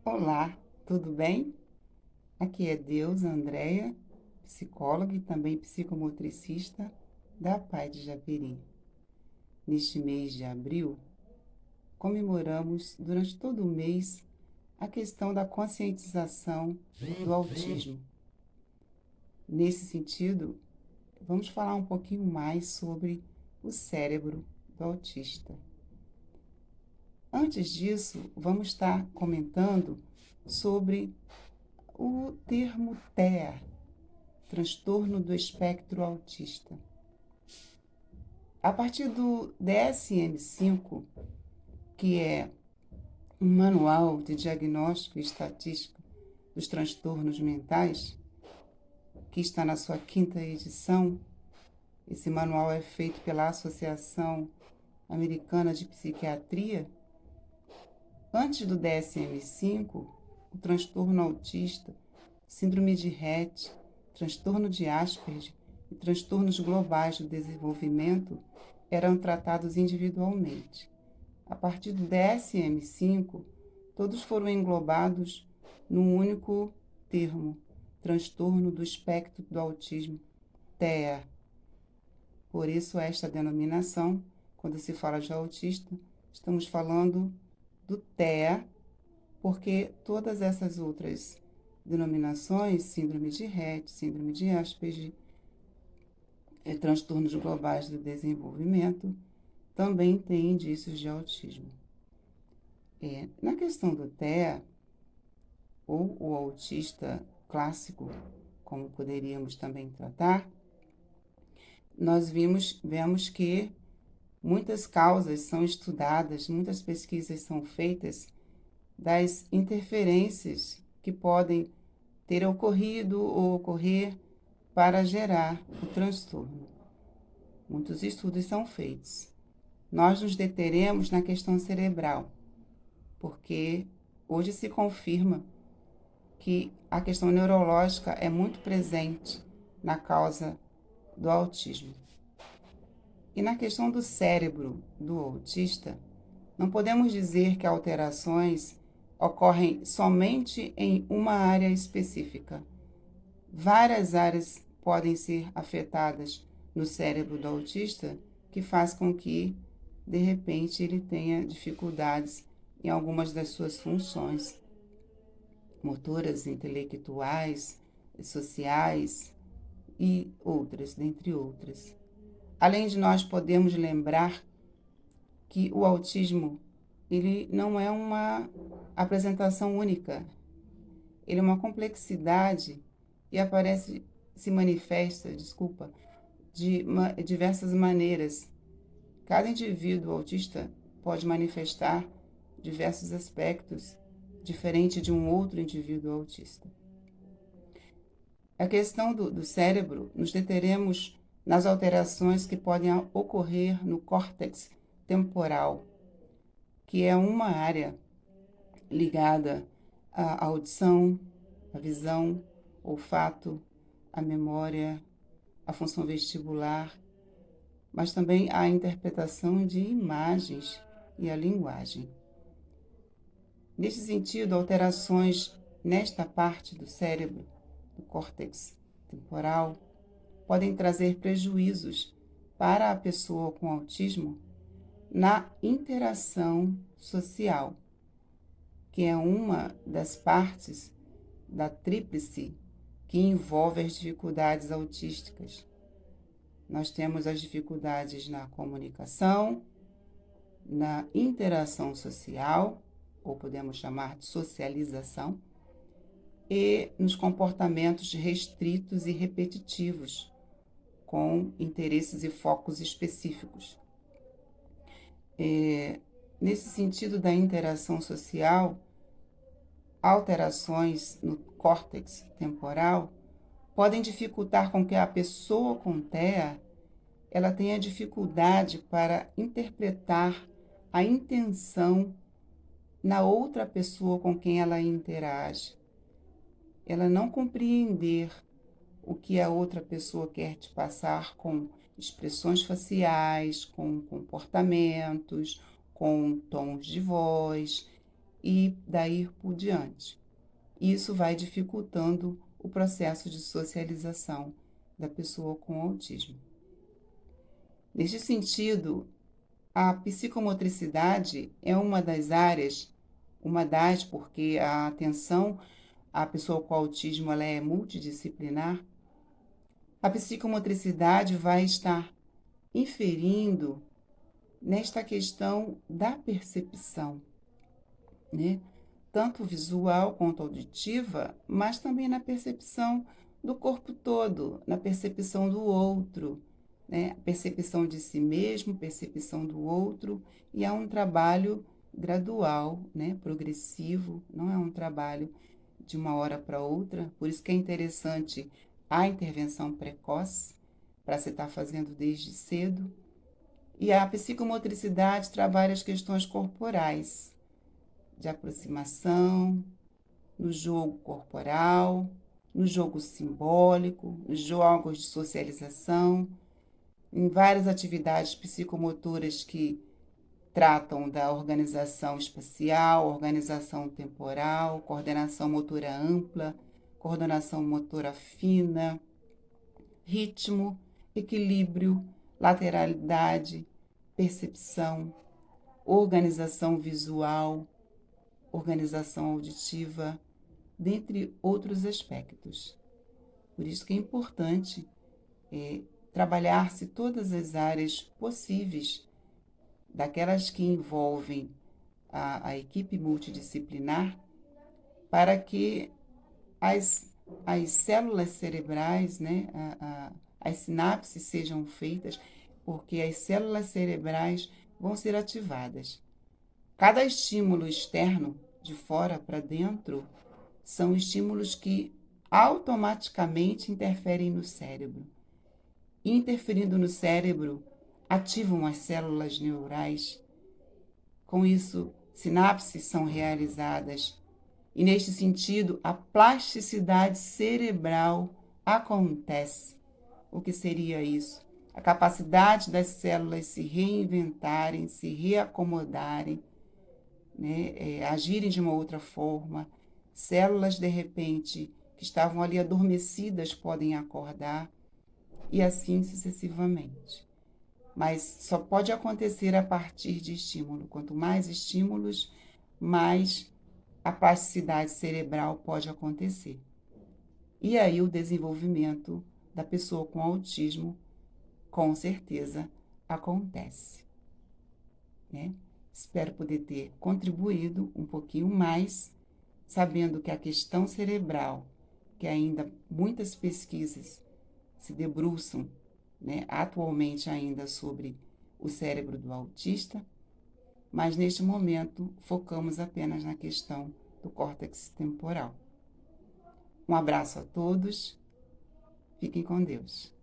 Olá, tudo bem? Aqui é Andréia, psicóloga e também psicomotricista da PAI de Japeri. Neste mês de abril, comemoramos durante todo o mês a questão da conscientização do autismo. Nesse sentido, vamos falar um pouquinho mais sobre o cérebro do autista. Antes disso, vamos estar comentando sobre o termo TEA, transtorno do espectro autista. A partir do DSM-5, que é um manual de diagnóstico e estatística dos transtornos mentais, que está na sua 5ª edição, esse manual é feito pela Associação Americana de Psiquiatria. Antes do DSM-5, o transtorno autista, síndrome de Rett, transtorno de Asperger e transtornos globais do desenvolvimento eram tratados individualmente. A partir do DSM-5, todos foram englobados num único termo, transtorno do espectro do autismo, TEA. Por isso, esta denominação, quando se fala de autista, estamos falando do TEA, porque todas essas outras denominações, síndrome de Rett, síndrome de Asperger, transtornos globais do desenvolvimento, também têm indícios de autismo. Na questão do TEA, ou o autista clássico, como poderíamos também tratar, nós vemos que muitas causas são estudadas, muitas pesquisas são feitas das interferências que podem ter ocorrido ou ocorrer para gerar o transtorno. Muitos estudos são feitos. Nós nos deteremos na questão cerebral, porque hoje se confirma que a questão neurológica é muito presente na causa do autismo. E na questão do cérebro do autista, não podemos dizer que alterações ocorrem somente em uma área específica. Várias áreas podem ser afetadas no cérebro do autista, que faz com que, de repente, ele tenha dificuldades em algumas das suas funções motoras, intelectuais, sociais e outras, dentre outras. Além de nós podermos lembrar que o autismo ele não é uma apresentação única, ele é uma complexidade e se manifesta, de diversas maneiras. Cada indivíduo autista pode manifestar diversos aspectos diferente de um outro indivíduo autista. A questão do cérebro, nos deteremos nas alterações que podem ocorrer no córtex temporal, que é uma área ligada à audição, à visão, olfato, à memória, à função vestibular, mas também à interpretação de imagens e à linguagem. Nesse sentido, alterações nesta parte do cérebro, do córtex temporal, podem trazer prejuízos para a pessoa com autismo na interação social, que é uma das partes da tríplice que envolve as dificuldades autísticas. Nós temos as dificuldades na comunicação, na interação social, ou podemos chamar de socialização, e nos comportamentos restritos e repetitivos, com interesses e focos específicos. Nesse sentido da interação social, alterações no córtex temporal podem dificultar com que a pessoa com TEA ela tenha dificuldade para interpretar a intenção na outra pessoa com quem ela interage. Ela não compreender o que a outra pessoa quer te passar com expressões faciais, com comportamentos, com tons de voz e daí por diante. Isso vai dificultando o processo de socialização da pessoa com autismo. Neste sentido, a psicomotricidade é uma das, porque a atenção à pessoa com autismo ela é multidisciplinar. A psicomotricidade vai estar inferindo nesta questão da percepção, né? Tanto visual quanto auditiva, mas também na percepção do corpo todo, na percepção do outro, né? Percepção de si mesmo, percepção do outro, e é um trabalho gradual, né? Progressivo, não é um trabalho de uma hora para outra, por isso que é interessante a intervenção precoce, para se estar fazendo desde cedo. E a psicomotricidade trabalha as questões corporais, de aproximação, no jogo corporal, no jogo simbólico, nos jogos de socialização, em várias atividades psicomotoras que tratam da organização espacial, organização temporal, coordenação motora ampla, coordenação motora fina, ritmo, equilíbrio, lateralidade, percepção, organização visual, organização auditiva, dentre outros aspectos. Por isso que é importante trabalhar-se todas as áreas possíveis, daquelas que envolvem a equipe multidisciplinar, para que as células cerebrais, né, as sinapses sejam feitas, porque as células cerebrais vão ser ativadas. Cada estímulo externo, de fora para dentro, são estímulos que automaticamente interferem no cérebro. Interferindo no cérebro, ativam as células neurais. Com isso, sinapses são realizadas. E, neste sentido, a plasticidade cerebral acontece. O que seria isso? A capacidade das células se reinventarem, se reacomodarem, né? Agirem de uma outra forma. Células, de repente, que estavam ali adormecidas podem acordar, e assim sucessivamente. Mas só pode acontecer a partir de estímulo. Quanto mais estímulos, mais a plasticidade cerebral pode acontecer. E aí o desenvolvimento da pessoa com autismo, com certeza, acontece, né? Espero poder ter contribuído um pouquinho mais, sabendo que a questão cerebral, que ainda muitas pesquisas se debruçam, né, atualmente ainda sobre o cérebro do autista, mas neste momento focamos apenas na questão do córtex temporal. Um abraço a todos, fiquem com Deus.